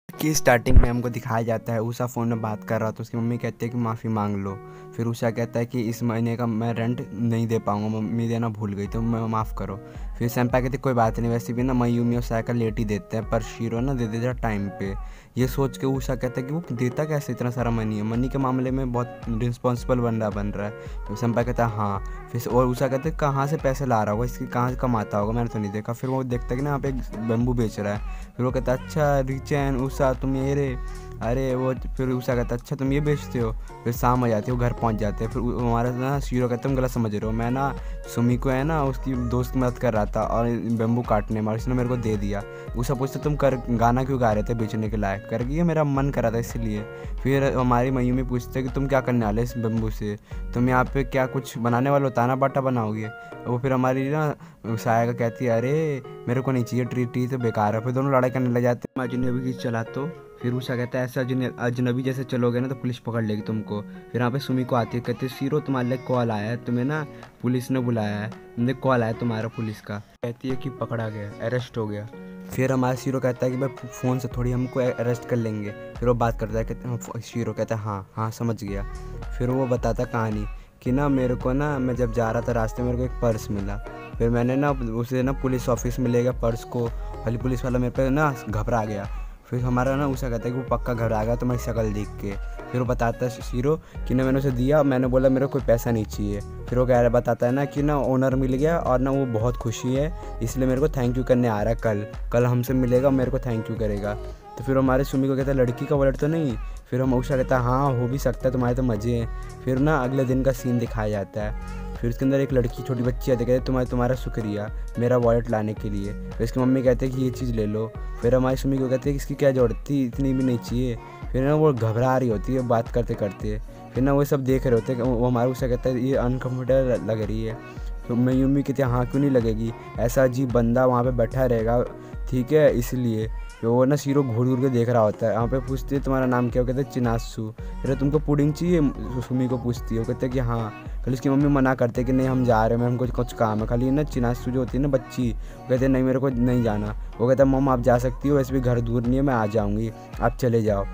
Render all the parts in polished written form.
कि स्टार्टिंग में हमको दिखाया जाता है उषा फ़ोन में बात कर रहा तो उसकी मम्मी कहती है कि माफ़ी मांग लो। फिर उषा कहता है कि इस महीने का मैं रेंट नहीं दे पाऊँगा, मम्मी देना भूल गई तो मैं माफ़ करो। फिर सैम्पा कहती कोई बात नहीं, वैसे भी ना मयूमी और सायका लेट ही देते हैं, पर शीरो ना दे देता टाइम पे। ये सोच के उषा कहता है कि वो देता कैसे इतना सारा मनी है, मनी के मामले में बहुत रिस्पॉन्सिबल बन रहा है। तो सैम्पा कहता है हाँ। फिर और उषा कहते हैं कहाँ से पैसे ला रहा होगा, इसकी कहाँ से कमाता होगा, मैंने तो नहीं देखा। फिर वो देखता है कि ना यहाँ पे एक बम्बू बेच रहा है। फिर वो कहता है अच्छा रिचैन उषा तुम ये रे, अरे वो। फिर उषा कहता है अच्छा तुम ये बेचते हो। फिर शाम हो जाती है, वो घर पहुंच जाते हैं। फिर हमारा ना शीरो कहते तुम गलत समझ रहे हो, मैं ना सुमी को है ना उसकी दोस्त की मदद कर रहा था और बम्बू काटने में, उसने मेरे को दे दिया। उषा पूछते तुम कर गाना क्यों गा रहे थे बेचने के लायक, करके ये मेरा मन कर रहा था इसलिए। फिर हमारी मयूमी पूछते कि तुम क्या करने वाले इस बम्बू से, तुम यहाँ पे क्या कुछ बनाने वाले हो, ताना बाटा बनाओगे। वो फिर हमारी ना साया कहती है अरे मेरे को नहीं चाहिए, ट्री तो बेकार है। फिर दोनों लड़ाई करने लग जाते हैं, अजनबी की चला तो। फिर उषा कहता है ऐसा अजनबी जैसे चलोगे ना तो पुलिस पकड़ लेगी तुमको। फिर यहाँ पे सुमी को आती है, कहती है शीरो तुम्हारे लिए कॉल आया है, तुम्हें ना पुलिस ने बुलाया है, मुझे कॉल आया तुम्हारा पुलिस का। कहती है कि पकड़ा गया, अरेस्ट हो गया। फिर हमारा शीरो कहता है कि भाई फ़ोन से थोड़ी हमको अरेस्ट कर लेंगे। फिर वो बात करता है, कहते शीरो कहता है हाँ हाँ समझ गया। फिर वो बताता है कहानी कि ना मेरे को ना मैं जब जा रहा था रास्ते में मेरे को एक पर्स मिला। फिर मैंने ना उसे ना पुलिस ऑफिस में ले गया पर्स को, खाली पुलिस वाला मेरे पे ना घबरा गया। फिर हमारा ना उषा कहता है कि वो पक्का घबरा गया तुम्हारी शक्ल देख के। फिर वो बताता है शीरो कि ना मैंने उसे दिया, मैंने बोला मेरे को कोई पैसा नहीं चाहिए। फिर वो कह रहा बताता है ना कि ना ओनर मिल गया और ना वो बहुत खुशी है, इसलिए मेरे को थैंक यू करने आ रहा है, कल हमसे मिलेगा मेरे को थैंक यू करेगा। तो फिर हमारे सुमी को कहता है लड़की का वॉलेट तो नहीं। फिर हम उषा कहता है हाँ हो भी सकता है, तुम्हारे तो मज़े हैं। फिर ना अगले दिन का सीन दिखाया जाता है। फिर उसके अंदर एक लड़की छोटी बच्ची आती है, कहते तुम्हारा शुक्रिया मेरा वॉलेट लाने के लिए। फिर इसकी मम्मी कहते हैं कि ये चीज़ ले लो। फिर हमारी सुमी को कहते हैं कि इसकी क्या ज़रूरत थी, इतनी भी नहीं चाहिए। फिर ना वो घबरा रही होती है बात करते करते। फिर ना वो सब देख रहे होते हैं, वो हमारा उसे कहता है ये अनकम्फर्टेबल लग रही है। तो मयूमी कहती है हाँ क्यों नहीं लगेगी, ऐसा अजीब बंदा वहाँ पे बैठा रहेगा ठीक है इसलिए। फिर वो ना शीरो घूर घूर के देख रहा होता है। वहाँ पे पूछती है तुम्हारा नाम क्या, कहते हैं चिनासू। फिर तुमको पुडिंग चाहिए, सुमी को पूछती है, वो कहते हैं कि हाँ। कल उसकी मम्मी मना करते कि नहीं हम जा रहे हैं, हमको कुछ काम है। खाली ना चिनासू जो होती है ना बच्ची, वो कहते हैं नहीं मेरे को नहीं जाना। वो कहता है मम्मा आप जा सकती हो, वैसे भी घर दूर नहीं है, मैं आ जाऊँगी आप चले जाओ।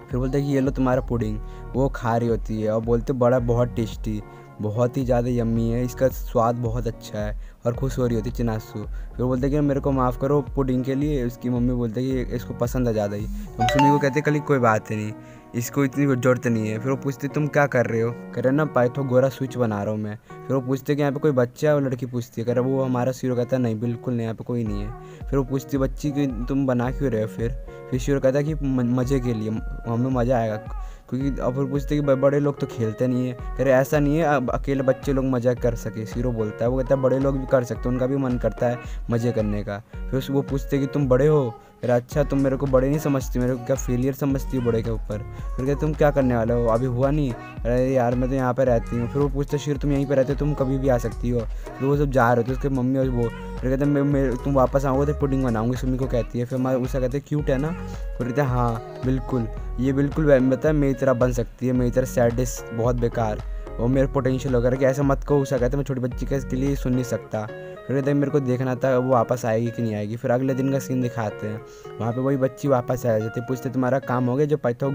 फिर बोलते हैं कि ये लो तुम्हारा पुडिंग। वो खा रही होती है और बोलते बड़ा बहुत टेस्टी, बहुत ही ज़्यादा यम्मी है, इसका स्वाद बहुत अच्छा है, और खुश हो रही होती चिनासू। फिर बोलते हैं कि मेरे को माफ़ करो पुडिंग के लिए। उसकी मम्मी बोलते हैं कि इसको पसंद है ज़्यादा ही। तो सुमी को कहते कल कोई बात नहीं, इसको इतनी ज़रूरत नहीं है। फिर वो पूछते तुम क्या कर रहे हो, कह रहे ना पाइथो गोरा स्विच बना रहा हूँ मैं। फिर वो पूछते कि यहाँ पे कोई बच्चा है, वो लड़की पूछती है, कह रहा वो हमारा शीरो कहता है नहीं बिल्कुल नहीं यहाँ पे कोई नहीं है। फिर वो पूछती बच्ची कि तुम बना क्यों रहे हो। फिर शीरो कहता है कि मज़े के लिए, हमें मज़ा आएगा क्योंकि। अब फिर पूछते कि बड़े लोग तो खेलते नहीं है, कह रहे ऐसा नहीं है अब अकेले बच्चे लोग मज़ा कर सके। शीरो बोलता है, वो कहता है बड़े लोग भी कर सकते हैं, उनका भी मन करता है मज़े करने का। फिर वो पूछते कि तुम बड़े हो, फिर अच्छा तुम मेरे को बड़े नहीं समझती, मेरे को क्या फेलियर समझती हो बड़े के ऊपर। फिर कहते तुम क्या करने वाले हो, अभी हुआ नहीं, अरे यार मैं तो यहाँ पर रहती हूँ। फिर वो पूछते शीरो तुम यहीं पर रहते हो, तुम कभी भी आ सकती हो। फिर वो सब जा रहे थे उसके मम्मी और वो। फिर कहते मैं तुम वापस आओगे तो पुडिंग बनाऊंगी, सुमी को कहती है। फिर हमारे उसे कहते क्यूट है ना, फिर कहते हैं हाँ बिल्कुल, ये बिल्कुल बता मेरी तरह बन सकती है, मेरी तरह सैडिस्ट बहुत बेकार, और मेरे पोटेंशियल वगैरह कि ऐसा मत कहो। उसे कहते मैं छोटी बच्ची के लिए सुन नहीं सकता। फिर कहते मेरे को देखना था वो वापस आएगी कि नहीं आएगी। फिर अगले दिन का सीन दिखाते हैं, वहाँ पे वही बच्ची वापस आ जाती है, पूछते तुम्हारा काम हो गया जो पाइथो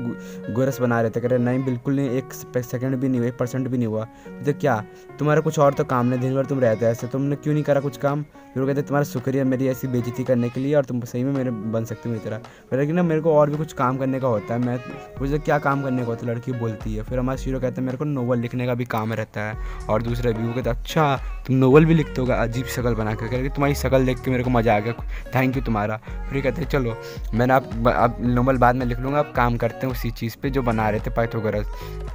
गोरस बना रहे थे, कह रहे नहीं बिल्कुल नहीं, 1 सेकंड भी नहीं हुआ, 1% भी नहीं हुआ। तो क्या तुम्हारा कुछ और तो काम नहीं, दिन भर तुम रहते ऐसे, तुमने क्यों नहीं करा कुछ काम। फिर वो कहते तुम्हारा शुक्रिया मेरी ऐसी बेइज्जती करने के लिए, और तुम सही में मेरे बन सकते हो मेरी तरह। फिर लेकिन ना मेरे को और भी कुछ काम करने का होता है। मैं पूछते क्या काम करने का होता है, लड़की बोलती है। फिर हमारा शीरो कहते हैं मेरे को नोवेल लिखने का भी काम रहता है, और दूसरे भी। वो कहते अच्छा तुम नोवेल भी लिखते होगा, अजीब शक्ल बना कर, कहते तुम्हारी शक्ल देख के मेरे को मज़ा आ गया, थैंक यू तुम्हारा। फिर कहते हैं चलो मैंने आप नोवेल बाद में लिख लूँगा, आप काम करते हैं उसी चीज़ पे जो बना रहे थे पाइथागोरस।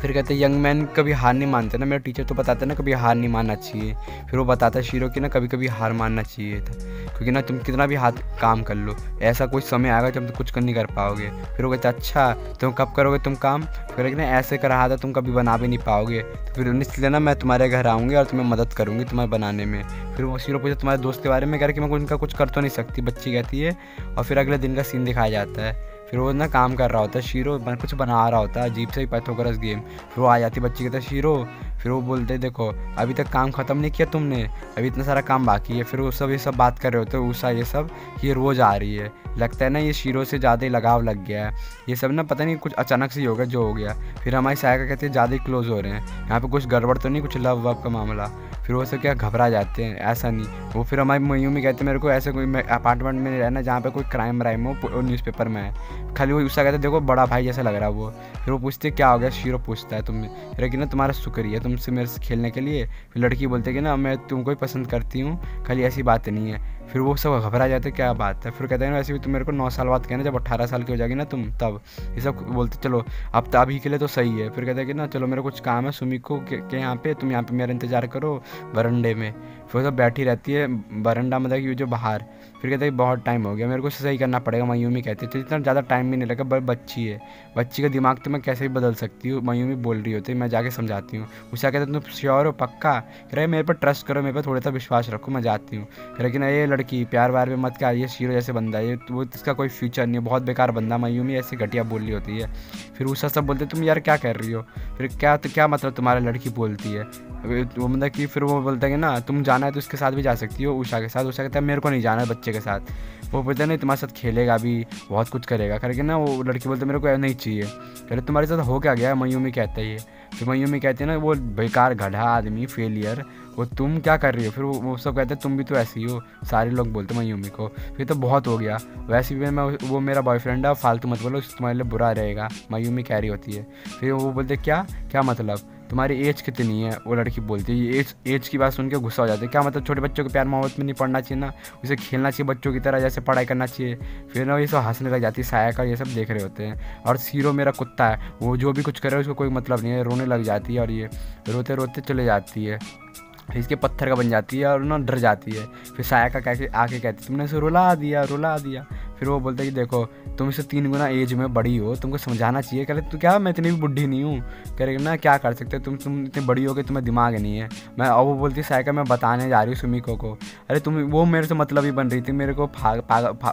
फिर कहते हैं यंग मैन कभी हार नहीं मानते ना, मेरा टीचर तो बताता है ना कभी हार नहीं मानना चाहिए। फिर वो बताता है शीरो कि ना कभी कभी हार मानना चाहिए था, क्योंकि ना तुम कितना भी हाथ काम कर लो, ऐसा कोई समय आएगा जब तुम कुछ नहीं कर पाओगे। फिर वो कहते अच्छा तुम कब करोगे तुम काम। फिर लेकिन ऐसे कर रहा था तुम कभी बना भी नहीं पाओगे, तो फिर इसलिए ना मैं तुम्हारे घर आऊँगी और तुम्हें मदद करूँगी तुम्हारे बनाने में। फिर वो शीरो पूछे तुम्हारे दोस्त के बारे में, कह रहे कि मैं उनका कुछ कर तो नहीं सकती, बच्ची कहती है। और फिर अगले दिन का सीन दिखाया जाता है, फिर वो ना काम कर रहा होता है, शीरो कुछ बना रहा होता है अजीब से ही पाइथागोरस गेम। फिर वो आ जाती बच्ची, कहता है शीरो फिर वो बोलते देखो अभी तक काम ख़त्म नहीं किया तुमने, अभी इतना सारा काम बाकी है। फिर वो सब ये सब बात कर रहे होते उषा ये सब, ये रोज़ आ रही है, लगता है ना ये शीरो से ज़्यादा ही लगाव लग गया है, ये सब ना पता नहीं कुछ अचानक से ही हो गया जो हो गया। फिर हमारी सायका कहते हैं ज़्यादा ही क्लोज हो रहे हैं, यहाँ पे कुछ गड़बड़ तो नहीं, कुछ लव वव का मामला। फिर वो सब क्या घबरा जाते हैं, ऐसा नहीं। वो फिर हमारी मयूमी कहते हैं मेरे को ऐसे कोई अपार्टमेंट में रहना जहाँ पे कोई क्राइम व्राइम हो, न्यूज़पेपर में है। खाली वो उसका कहते देखो बड़ा भाई जैसा लग रहा है वो। फिर वो पूछते क्या हो गया, शीरो पूछता है तुम कि ना तुम्हारा शुक्रिया तुमसे मेरे से खेलने के लिए। फिर लड़की बोलते कि ना मैं तुमको ही पसंद करती हूँ, खाली ऐसी बात नहीं है। फिर वो सब घबरा जाते क्या बात है। फिर कहते हैं ना वैसे भी तुम मेरे को 9 साल बाद कहना, जब 18 साल की हो जाएगी ना तुम तब। ये सब बोलते चलो अब तो अभी के लिए तो सही है। फिर कहते हैं कि ना चलो मेरे कुछ काम है सुमिको के यहाँ पे, तुम यहाँ पे मेरा इंतज़ार करो बरंडे में। फिर सब बैठी रहती है बरंडा मतलब कि जो बाहर। फिर कहते हैं बहुत टाइम हो गया, मेरे को सही करना पड़ेगा। मयूमी कहती है तो इतना ज़्यादा टाइम भी नहीं लगा, बस बच्ची है, बच्ची का दिमाग तो मैं कैसे भी बदल सकती हूँ। मयूमी बोल रही होती है, मैं जाके समझाती हूँ। उसे कहते तुम श्योर हो पक्का? कह रहे मेरे पर ट्रस्ट करो, मेरे पर थोड़ा सा विश्वास रखो, मैं जाती हूँ। लेकिन ये लड़की प्यार व्यार में मत क्या, ये शीरो जैसे बंदा है, ये वो इसका कोई फ्यूचर नहीं है, बहुत बेकार बंदा। मयूमी ऐसे घटिया बोल रही होती है। फिर उषा सब बोलते तुम यार क्या कर रही हो, फिर क्या मतलब तुम्हारा लड़की बोलती है वो मतलब कि। फिर वो बोलता है कि ना तुम जाना है तो उसके साथ भी जा सकती हो, उषा के साथ। उषा कहता है मेरे को नहीं जाना है बच्चे के साथ। वो बोलता है नहीं तुम्हारे साथ खेलेगा भी, बहुत कुछ करेगा करके ना। वो लड़की बोलते मेरे को नहीं चाहिए। कह रहे तुम्हारे साथ हो क्या गया, मयूमी कहता है ये। फिर मयूमी कहती है ना वो बेकार गधा आदमी फेलियर, वो तुम क्या कर रही हो। फिर वो सब कहते हैं तुम भी तो ऐसी हो, सारे लोग बोलते मयूमी को। फिर तो बहुत हो गया, वैसे भी मैं वो मेरा बॉयफ्रेंड है, फालतू मत बोलो, तुम्हारे लिए बुरा रहेगा, मयूमी कह रही होती है। फिर वो बोलते क्या मतलब तुम्हारी एज कितनी है। वो लड़की बोलती है एज की बात सुन के गुस्सा हो जाता है, क्या मतलब छोटे बच्चों के प्यार मोहब्बत में नहीं पढ़ना चाहिए ना, उसे खेलना चाहिए बच्चों की तरह, जैसे पढ़ाई करना चाहिए। फिर ना ये सब हंसने लग जाती है, सायका ये सब देख रहे होते हैं। और शीरो मेरा कुत्ता है, वो जो भी कुछ करे उसको कोई मतलब नहीं है, रोने लग जाती है और ये रोते रोते चले जाती है। इसके पत्थर का बन जाती है और ना डर जाती है। फिर सायका आके कहती है तुमने इसे रुला दिया। फिर वो बोलते हैं कि देखो तुम इससे 3 गुना एज में बड़ी हो, तुमको समझाना चाहिए। कह रहे तू क्या मैं इतनी भी बुढ़ी नहीं हूँ। कह रहे ना क्या कर सकते हो तुम इतनी बड़ी हो गई, तुम्हें दिमाग नहीं है। मैं और वो बोलती है सायका मैं बताने जा रही हूँ सुमिको को। अरे तुम वो मेरे से मतलब ही बन रही थी, मेरे को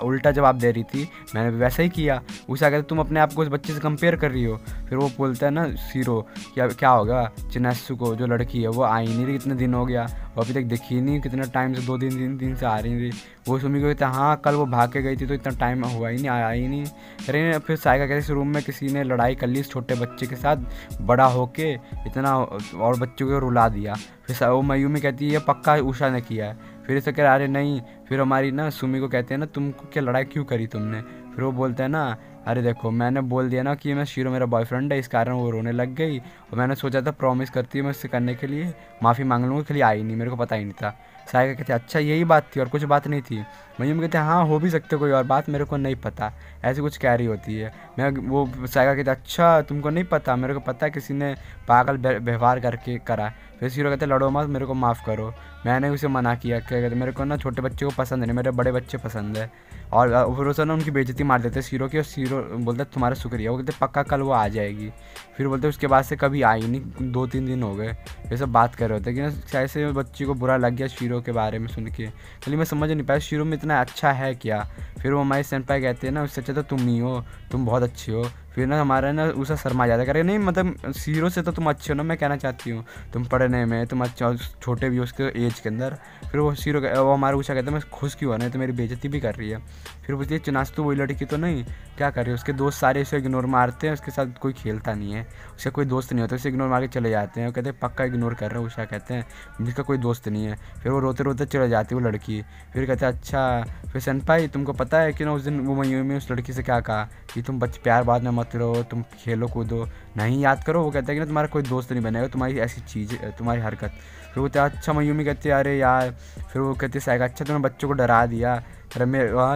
उल्टा जवाब दे रही थी, मैंने वैसा ही किया। उसे कहते तुम अपने आप को उस बच्चे से कंपेयर कर रही हो। फिर वो बोलता है ना शीरो क्या होगा, चिन्नस्सु को जो लड़की है वो आई नहीं रही, इतने दिन हो गया वो अभी तक दिखी नहीं, कितने टाइम से 2-3 दिन से आ रही थी। वो सुमी को कहते हैं हाँ कल वो भाग के गई थी तो इतना टाइम हुआ ही नहीं, आया ही नहीं। अरे फिर सायका कहते इस रूम में किसी ने लड़ाई कर ली इस छोटे बच्चे के साथ, बड़ा होके इतना और बच्चों को रुला दिया। फिर वो मयूमी कहती है पक्का उषा ने किया है। फिर इसे कह रहा अरे नहीं। फिर हमारी ना सुमी को कहते हैं ना तुमको क्या लड़ाई क्यों करी तुमने। फिर वो बोलते हैं ना अरे देखो मैंने बोल दिया ना कि मैं शीरो मेरा बॉयफ्रेंड है, इस कारण वो रोने लग गई। और मैंने सोचा था प्रॉमिस करती है मैं उससे करने के लिए माफ़ी मांग लूँगी, खाली आई नहीं, मेरे को पता ही नहीं था। सायका कहते अच्छा यही बात थी और कुछ बात नहीं थी। मयूमी कहते हैं हाँ हो भी सकते कोई और बात, मेरे को नहीं पता, ऐसी कुछ कह रही होती है। मैं वो सायका कहते अच्छा तुमको नहीं पता, मेरे को पता है किसी ने पागल व्यवहार करके करा। फिर शीरो कहते लड़ो मत, मेरे को माफ़ करो, मैंने उसे मना किया। क्या कहते मेरे को ना छोटे बच्चे को पसंद नहीं, मेरे बड़े बच्चे पसंद है। और फिर उसे ना उनकी बेइज्जती मार देते सीरो की। और सीरो बोलते तुम्हारा शुक्रिया, वो कहते पक्का कल वो आ जाएगी। फिर बोलते उसके बाद से कभी आई नहीं, 2-3 दिन हो गए। ये सब बात कर रहे होते कि ना ऐसे बच्ची को बुरा लग गया शीरो के बारे में सुन के। चलिए मैं समझ नहीं पाया शीरो में इतना अच्छा है क्या। फिर वो हमारे सेंपाई कहते हैं ना उससे अच्छा तो तुम नहीं हो, तुम बहुत अच्छी हो। फिर ना हमारा ना उषा शर्मा जाता करे नहीं मतलब शीरो से तो तुम अच्छे हो ना, मैं कहना चाहती हूँ तुम पढ़ने में तुम अच्छा हो, छोटे भी हो उसके एज के अंदर। फिर वो शीरो वो हमारा उषा कहता है मैं खुश क्यों हो, नहीं तो मेरी बेइज्जती भी कर रही है। फिर पूछती है चिनास्तु वही लड़की तो नहीं, क्या कर रही है। उसके दोस्त सारे उसे इग्नोर मारते हैं, उसके साथ कोई खेलता नहीं है, उसका कोई दोस्त नहीं होता, उसे इग्नोर मार के चले जाते हैं। वो कहते हैं पक्का इग्नोर कर रहे हो। उषा कहते हैं जिसका कोई दोस्त नहीं है। फिर वो रोते रोते चले जाती है वो लड़की। फिर कहते हैं अच्छा। फिर सेनपाई तुमको पता है कि ना उस दिन वो मयूमी उस लड़की से क्या कहा कि तुम प्यार बाद में मत रहो, तुम खेलो कूदो, नहीं याद करो। वो कहता है कि ना तुम्हारा कोई दोस्त नहीं बनेगा, तुम्हारी ऐसी चीज़ तुम्हारी हरकत। फिर वो अच्छा मयूमी कहती है अरे यार। फिर वो कहती है सायका अच्छा तुमने बच्चों को डरा दिया। अरे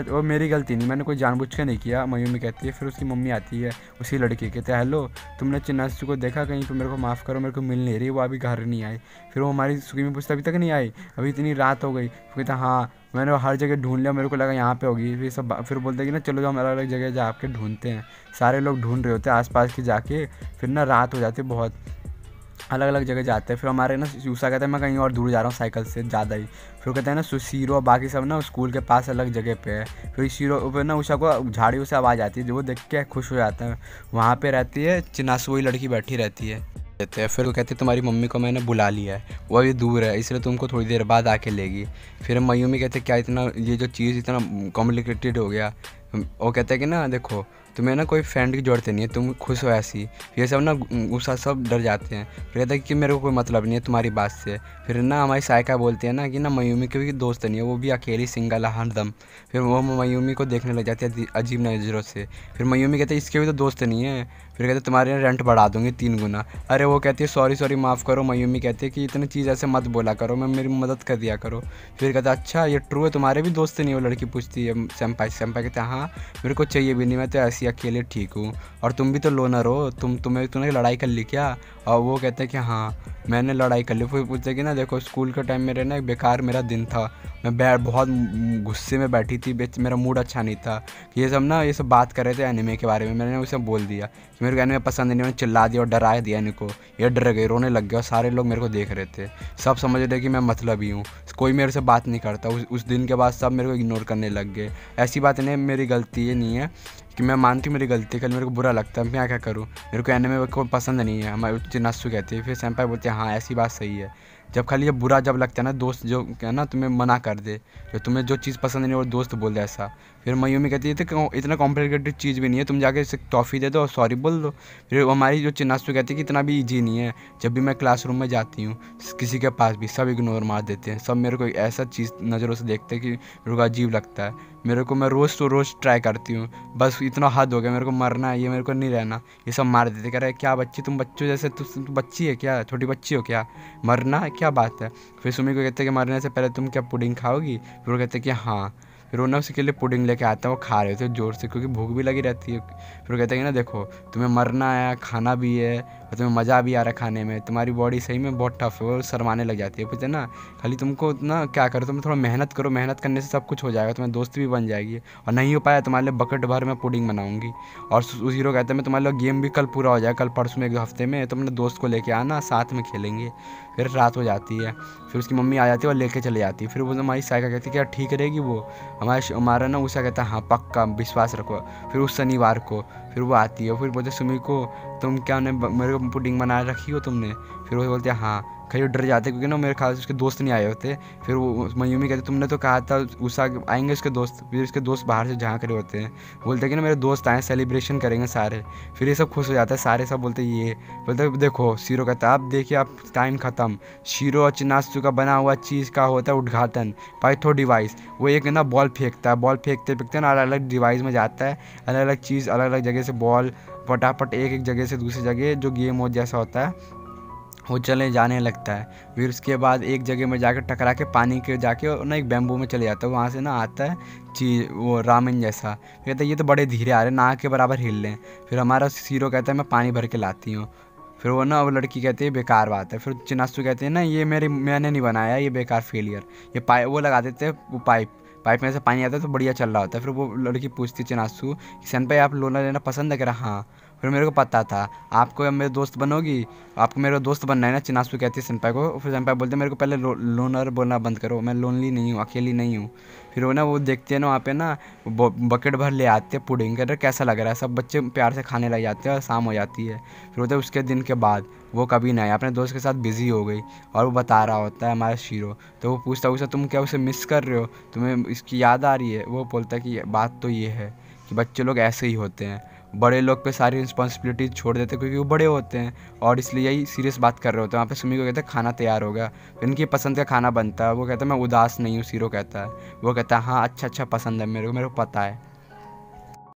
वो मेरी गलती नहीं, मैंने कोई जानबूझ के नहीं किया, मयूमी कहती है। फिर उसकी मम्मी आती है उसी लड़की, कहते हैं हेलो तुमने चिन्नासु को देखा कहीं पर, मेरे को माफ़ करो, मेरे को मिल नहीं रही, वो अभी घर नहीं आई। फिर वो हमारी सुखी में पूछता अभी तक नहीं आई, अभी इतनी रात हो गई। कहता हाँ मैंने हर जगह ढूंढ लिया, मेरे को लगा यहाँ पे होगी। फिर सब फिर बोलते कि ना चलो जो हम अलग अलग जगह जाके ढूंढते हैं। सारे लोग ढूंढ रहे होते हैं आसपास की जाके। फिर ना रात हो जाती है, बहुत अलग अलग जगह जाते हैं। फिर हमारे ना उषा कहता है मैं कहीं और दूर जा रहा हूँ साइकिल से ज़्यादा ही। फिर कहते हैं ना शीरो और बाकी सब ना स्कूल के पास अलग जगह पे है। फिर शीरो फिर ना उषा को झाड़ियों से आवाज़ आती है, जो वो देख के खुश हो जाता है। वहाँ पे रहती है चिनासु, वही लड़की बैठी रहती है। देते हैं। फिर वो कहते हैं तुम्हारी मम्मी को मैंने बुला लिया है, वो अभी दूर है इसलिए तुमको थोड़ी देर बाद आके लेगी। फिर मयूमी कहते क्या इतना ये जो चीज़ इतना कॉम्प्लिकेटेड हो गया। वो कहते हैं कि ना देखो तुम्हें ना कोई फ्रेंड की ज़रूरत नहीं है, तुम खुश हो ऐसी। ये सब ना गुस्सा सब डर जाते हैं। फिर कहता है कि मेरे को कोई मतलब नहीं है तुम्हारी बात से। फिर ना हमारी सायका बोलती है ना कि ना मयूमी के भी दोस्त नहीं है, वो भी अकेली सिंगल है हरदम। फिर वो मयूमी को देखने लग जाती है अजीब नज़रों से। फिर मयूमी कहते हैं इसके भी तो दोस्त नहीं है। फिर कहते तुम्हारे रेंट बढ़ा दूँगी 3 गुना। अरे वो कहती है सॉरी माफ़ करो। मयूमी कहती है कि इतनी चीज़ ऐसे मत बोला करो, मैं मेरी मदद कर दिया करो। फिर कहता अच्छा ये ट्रू है, तुम्हारे भी दोस्त नहीं? वो लड़की पूछती है सेम्पाई कहते हैं हाँ मेरे को चाहिए भी नहीं, मैं तो ऐसी अकेले ठीक हूँ। और तुम भी तो लोनर हो, तुमने लड़ाई कर ली क्या? और वो कहते हैं कि हाँ मैंने लड़ाई कर ली। फिर पूछते कि ना देखो स्कूल के टाइम मेरे ना बेकार मेरा दिन था, मैं बहुत गुस्से में बैठी थी, मेरा मूड अच्छा नहीं था। ये सब बात कर रहे थे एनिमे के बारे में, मैंने उसे बोल दिया कि मेरे को एनिमे पसंद नहीं। मैंने चिल्ला दिया और डरा दिया इनको, ये डर गए, रोने लग गया और सारे लोग मेरे को देख रहे थे। सब समझ रहे कि मैं मतलबी हूँ, कोई मेरे से बात नहीं करता। उस दिन के बाद सब मेरे को इग्नोर करने लग गए। ऐसी बात नहीं, मेरी गलती ये नहीं है कि मैं मानती हूँ मेरी गलती, कल मेरे को बुरा लगता है, मैं क्या करूँ, मेरे को एनिमे को पसंद नहीं है। हमारे चिनासु कहती है। फिर सेंपाई बोलते हैं हाँ ऐसी बात सही है। जब खाली ये बुरा जब लगता है ना दोस्त जो क्या ना तुम्हें मना कर दे, जो तुम्हें जो चीज़ पसंद नहीं है वो दोस्त बोल दे ऐसा। फिर मयूमी कहती है तो इतना कॉम्प्लिकेटेड चीज़ भी नहीं है, तुम जाके इसे टॉफ़ी दे दो और सॉरी बोल दो। फिर हमारी जो चिनासु कहती है कि इतना भी ईजी नहीं है। जब भी मैं क्लासरूम में जाती हूँ किसी के पास भी सब इग्नोर मार देते हैं, सब मेरे को ऐसा चीज़ नज़रों से देखते हैं कि मेरे को अजीब लगता है। मैं रोज़ तो रोज़ ट्राई करती हूँ, बस इतना हद हो गया, मेरे को मरना है, ये मेरे को नहीं रहना। ये सब मार देते, कह रहे क्या बच्ची तुम बच्चों जैसे तुम बच्ची है क्या, छोटी बच्ची हो क्या, मरना है क्या बात है। फिर सुमी को कहते हैं कि मरने से पहले तुम क्या पुडिंग खाओगी? फिर वो कहते हैं कि हाँ। फिर वो ना उसके लिए पुडिंग लेके आता है, वो खा रहे थे ज़ोर से क्योंकि भूख भी लगी रहती है। फिर वो कहते हैं कि ना देखो तुम्हें मरना है, खाना भी है और तुम्हें मज़ा भी आ रहा है खाने में, तुम्हारी बॉडी सही में बहुत टफ है। वो शर्माने लग जाती है। पूछते ना खाली तुमको ना क्या करो, तुम थोड़ा मेहनत करो, मेहनत करने से सब कुछ हो जाएगा, तुम्हारी दोस्त भी बन जाएगी। और नहीं हो पाया तुम्हारे लिए बकेट भर में पुडिंग बनाऊंगी। और उस हीरो कहते हैं मैं तुम्हारे लिए गेम भी कल पूरा हो जाएगा, कल परसों में 1 हफ्ते में, तुम अपने दोस्त को लेके आना, साथ में खेलेंगे। फिर रात हो जाती है, फिर उसकी मम्मी आ जाती है और लेके चले जाती है। फिर वो हमारी साइका कहती है क्या ठीक रहेगी वो? हमारा ना उषा कहता है हाँ पक्का विश्वास रखो। फिर उस शनिवार को फिर वो आती है, फिर बोलते सुमी को तुम क्या मेरे को पुडिंग बना रखी हो तुमने? फिर वो बोलते हैं हाँ। खैर डर जाते क्योंकि ना मेरे ख्याल से उसके दोस्त नहीं आए होते। फिर वो मयूमी कहते तुमने तो कहा था उषा आएंगे उसके दोस्त, फिर उसके दोस्त बाहर से झाँक रहे होते हैं। बोलते कि ना मेरे दोस्त आए सेलिब्रेशन करेंगे सारे। फिर ये सब खुश हो जाता है, सारे सब बोलते ये बोलते देखो शीरो कहता है अब देखिए अब टाइम ख़त्म। शीरो और चिनासु का बना हुआ चीज़ का होता है उद्घाटन, पाइथो डिवाइस। वो एक ना बॉल फेंकता है, बॉल फेंकते ना अलग अलग डिवाइस में जाता है, अलग अलग चीज़ अलग अलग जगह से बॉल फटाफट एक जगह से दूसरी जगह जो गेम हो जैसा होता है वो चले जाने लगता है। फिर उसके बाद एक जगह में जाकर टकरा के पानी के जाके ना एक बैम्बू में चले जाता है, वहाँ से ना आता है चीज़ वो रामेन जैसा। कहता है ये तो बड़े धीरे आ रहे, ना के बराबर हिल लें। फिर हमारा हीरो कहता है मैं पानी भर के लाती हूँ। फिर वो ना वो लड़की कहती है बेकार बात है। फिर चिनासु कहते हैं ना ये मैंने नहीं बनाया, ये बेकार फेलियर। ये पाइप वो लगा देते हैं, वो पाइप में से पानी आता है तो बढ़िया चल रहा होता है। फिर वो लड़की पूछती चिनासु कि सेनपाई आप लोना लेना पसंद है? कह रहा हाँ। फिर मेरे को पता था आपको अब मेरे दोस्त बनोगी, आपको मेरा दोस्त बनना है ना, चिनासु कहती है सेनपाई को। फिर सेनपाई बोलते मेरे को पहले लोनर बोलना बंद करो, मैं लोनली नहीं हूँ, अकेली नहीं हूँ। फिर वो ना वो देखते हैं ना वहाँ पे ना बकेट भर ले आते हैं पुडिंग, कह रहे कैसा लग रहा है, सब बच्चे प्यार से खाने लग जाते हैं और शाम हो जाती है। फिर होता है उसके दिन के बाद वो कभी नहीं अपने दोस्त के साथ बिज़ी हो गई और वो बता रहा होता है हमारा शीरो। तो वो पूछता है उसे तुम क्या उसे मिस कर रहे हो, तुम्हें इसकी याद आ रही है? वो बोलता है कि बात तो ये है कि बच्चे लोग ऐसे ही होते हैं, बड़े लोग पे सारी रिस्पॉन्सिबिलिटी छोड़ देते हैं क्योंकि वो बड़े होते हैं और इसलिए यही सीरियस बात कर रहे होते हैं। वहाँ पे सुमी को कहते हैं खाना तैयार होगा, फिर इनकी पसंद का खाना बनता है। वो कहता है मैं उदास नहीं हूँ, शीरो कहता है। वो कहता है हाँ अच्छा पसंद है मेरे को पता है।